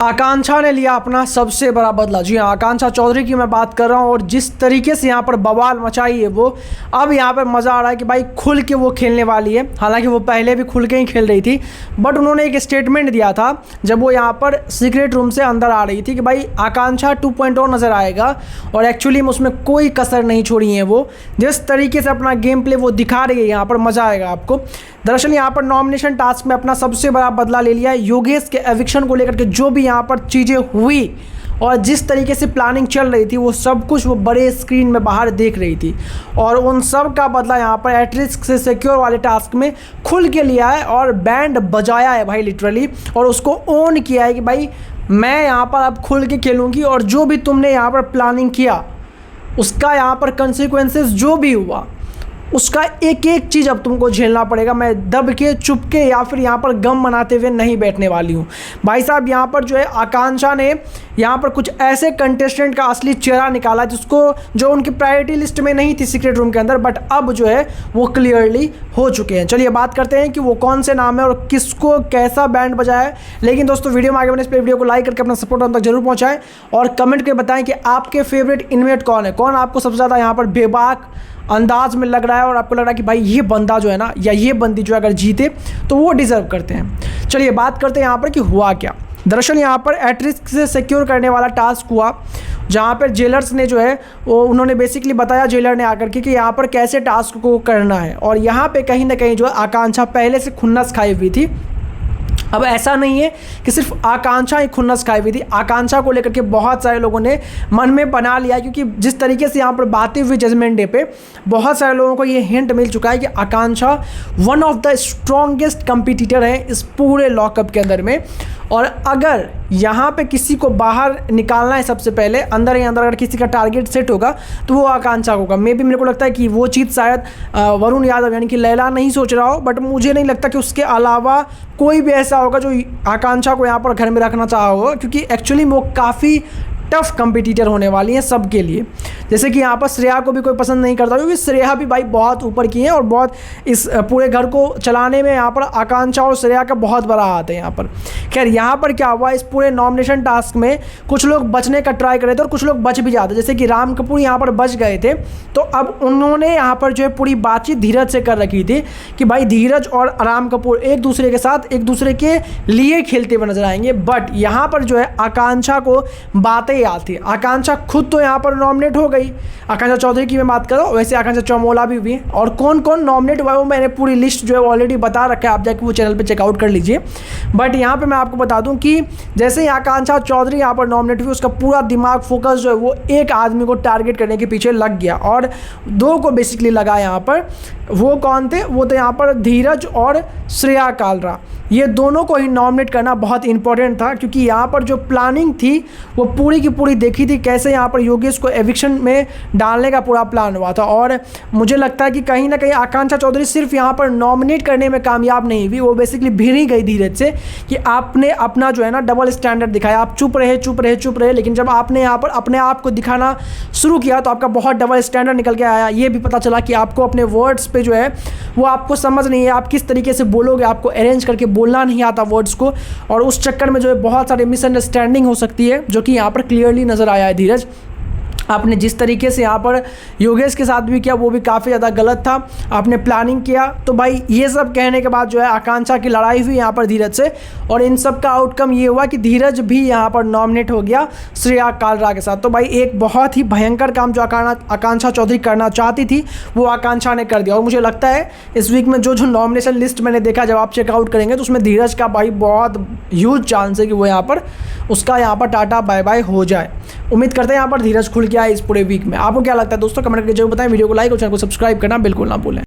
आकांक्षा ने लिया अपना सबसे बड़ा बदला। जी हाँ, आकांक्षा चौधरी की मैं बात कर रहा हूँ और जिस तरीके से यहाँ पर बवाल मचाई है वो, अब यहाँ पर मज़ा आ रहा है कि भाई खुल के वो खेलने वाली है। हालांकि वो पहले भी खुल के ही खेल रही थी, बट उन्होंने एक स्टेटमेंट दिया था जब वो यहाँ पर सीक्रेट रूम से अंदर आ रही थी कि भाई आकांक्षा 2.0 नज़र आएगा, और एक्चुअली में उसमें कोई कसर नहीं छोड़ी है। वो जिस तरीके से अपना गेम प्ले वो दिखा रही है, यहाँ पर मज़ा आएगा आपको। दरअसल यहाँ पर नॉमिनेशन टास्क में अपना सबसे बड़ा बदला ले लिया है। योगेश के एविक्शन को लेकर के जो भी यहाँ पर चीज़ें हुई और जिस तरीके से प्लानिंग चल रही थी, वो सब कुछ वो बड़े स्क्रीन में बाहर देख रही थी, और उन सब का बदला यहाँ पर एट रिस्क से सिक्योर वाले टास्क में खुल के लिया है और बैंड बजाया है भाई लिटरली, और उसको ओन किया है कि भाई मैं यहाँ पर अब खुल के खेलूँगी, और जो भी तुमने यहाँ पर प्लानिंग किया उसका यहाँ पर कंसिक्वेंसेस जो भी हुआ उसका एक एक चीज़ अब तुमको झेलना पड़ेगा। मैं दब के चुप के या फिर यहाँ पर गम मनाते हुए नहीं बैठने वाली हूँ भाई साहब। यहाँ पर जो है आकांक्षा ने यहाँ पर कुछ ऐसे कंटेस्टेंट का असली चेहरा निकाला जिसको जो उनकी प्रायोरिटी लिस्ट में नहीं थी सीक्रेट रूम के अंदर, बट अब जो है वो क्लियरली हो चुके हैं। चलिए बात करते हैं कि वो कौन से नाम है और किसको कैसा बैंड बजाया है। लेकिन दोस्तों वीडियो में आगे बढ़ने से वीडियो को लाइक करके अपना सपोर्ट हम तक जरूर पहुँचाएं और कमेंट करके बताएं कि आपके फेवरेट इनमेट कौन है, कौन आपको सबसे ज़्यादा यहाँ पर बेबाक अंदाज में लग रहा है और आपको लग रहा है कि भाई ये बंदा जो है ना, या ये बंदी जो अगर जीते तो वो डिज़र्व करते हैं। चलिए बात करते हैं यहाँ पर कि हुआ क्या। दरअसल यहाँ पर एट रिस्क से सिक्योर करने वाला टास्क हुआ, जहाँ पर जेलर्स ने जो है वो उन्होंने बेसिकली बताया जेलर ने आकर के कि यहाँ पर कैसे टास्क को करना है, और यहाँ पे कहीं ना कहीं जो है आकांक्षा पहले से खुन्नस खाई हुई थी। अब ऐसा नहीं है कि सिर्फ आकांक्षा ही खुन्नस खाई हुई थी, आकांक्षा को लेकर के बहुत सारे लोगों ने मन में बना लिया, क्योंकि जिस तरीके से यहाँ पर बातें हुई जजमेंट डे पे, बहुत सारे लोगों को ये हिंट मिल चुका है कि Akanksha one of the strongest competitor है इस पूरे लॉकअप के अंदर में। और अगर यहाँ पे किसी को बाहर निकालना है सबसे पहले, अंदर ही अंदर अगर किसी का टारगेट सेट होगा तो वो आकांक्षा होगा। मे बी मेरे को लगता है कि वो चीज़ शायद वरुण यादव यानी कि लैला नहीं सोच रहा हो, बट मुझे नहीं लगता कि उसके अलावा कोई भी ऐसा होगा जो आकांक्षा को यहाँ पर घर में रखना चाहा होगा, क्योंकि एक्चुअली वो काफ़ी टफ कंपटीटर होने वाली हैं सबके लिए। जैसे कि यहाँ पर श्रेया को भी कोई पसंद नहीं करता, क्योंकि श्रेया भी भाई बहुत ऊपर की है और बहुत इस पूरे घर को चलाने में यहाँ पर आकांक्षा और श्रेया का बहुत बड़ा हाथ है यहाँ पर। खैर यहाँ पर क्या हुआ, इस पूरे नॉमिनेशन टास्क में कुछ लोग बचने का ट्राई कर रहे थे और कुछ लोग बच भी जाते, जैसे कि राम कपूर यहाँ पर बच गए थे। तो अब उन्होंने यहाँ पर जो है पूरी बातचीत धीरज से कर रखी थी कि भाई धीरज और राम कपूर एक दूसरे के साथ एक दूसरे के लिए खेलते हुए नजर आएंगे। बट यहाँ पर जो है आकांक्षा को बातें याद थी। आकांक्षा खुद तो यहाँ पर नॉमिनेट हो गई, आकांक्षा चौधरी की मैं बात कर रहा हूँ, वैसे आकांक्षा चौमोला भी हुई, और कौन कौन नॉमिनेट हुआ है वो मैंने पूरी लिस्ट जो है ऑलरेडी बता रखा है, आप जाके वो चैनल पे चेकआउट कर लीजिए। बट यहाँ पे मैं आपको बता दूँ कि जैसे ही आकांक्षा चौधरी यहाँ पर नॉमिनेट हुई, उसका पूरा दिमाग फोकस जो है वो एक आदमी को टारगेट करने के पीछे लग गया, और दो को बेसिकली लगा यहाँ पर। वो कौन थे, वो तो यहाँ पर धीरज और श्रेया कालरा, ये दोनों को ही नॉमिनेट करना बहुत इंपॉर्टेंट था, क्योंकि यहाँ पर जो प्लानिंग थी वो पूरी की पूरी देखी थी कैसे यहाँ पर योगेश को एविक्शन में डालने का पूरा प्लान हुआ था। और मुझे लगता है कि कहीं ना कहीं आकांक्षा चौधरी सिर्फ यहाँ पर नॉमिनेट करने में कामयाब नहीं हुई, वो बेसिकली भिड़ ही गई धीरज से कि आपने अपना जो है ना डबल स्टैंडर्ड दिखाया, आप चुप रहे, लेकिन जब आपने यहाँ पर अपने आप को दिखाना शुरू किया तो आपका बहुत डबल स्टैंडर्ड निकल के आया। ये भी पता चला कि आपको अपने वर्ड्स पे जो है वो आपको समझ नहीं है, आप किस तरीके से बोलोगे, आपको अरेंज करके बोलना नहीं आता वर्ड्स को, और उस चक्कर में जो है बहुत सारे मिसअंडरस्टैंडिंग हो सकती है, जो कि यहाँ पर क्लियरली नज़र आया है। धीरज, आपने जिस तरीके से यहाँ पर योगेश के साथ भी किया वो भी काफ़ी ज़्यादा गलत था, आपने प्लानिंग किया। तो भाई ये सब कहने के बाद जो है आकांक्षा की लड़ाई हुई यहाँ पर धीरज से, और इन सब का आउटकम ये हुआ कि धीरज भी यहाँ पर नॉमिनेट हो गया श्रेया कालरा के साथ। तो भाई एक बहुत ही भयंकर काम जो आकांक्षा चौधरी करना चाहती थी वो आकांक्षा ने कर दिया, और मुझे लगता है इस वीक में जो नॉमिनेशन लिस्ट मैंने देखा, जब आप चेकआउट करेंगे तो उसमें धीरज का भाई बहुत ह्यूज चांस है कि वो यहाँ पर उसका यहाँ पर टाटा बाय बाय हो जाए। उम्मीद करते हैं यहाँ पर धीरज खुल गया है इस पूरे वीक में। आपको क्या लगता है दोस्तों, कमेंट करके जरूर बताएं। वीडियो को लाइक और चैनल को सब्सक्राइब करना बिल्कुल ना भूलें।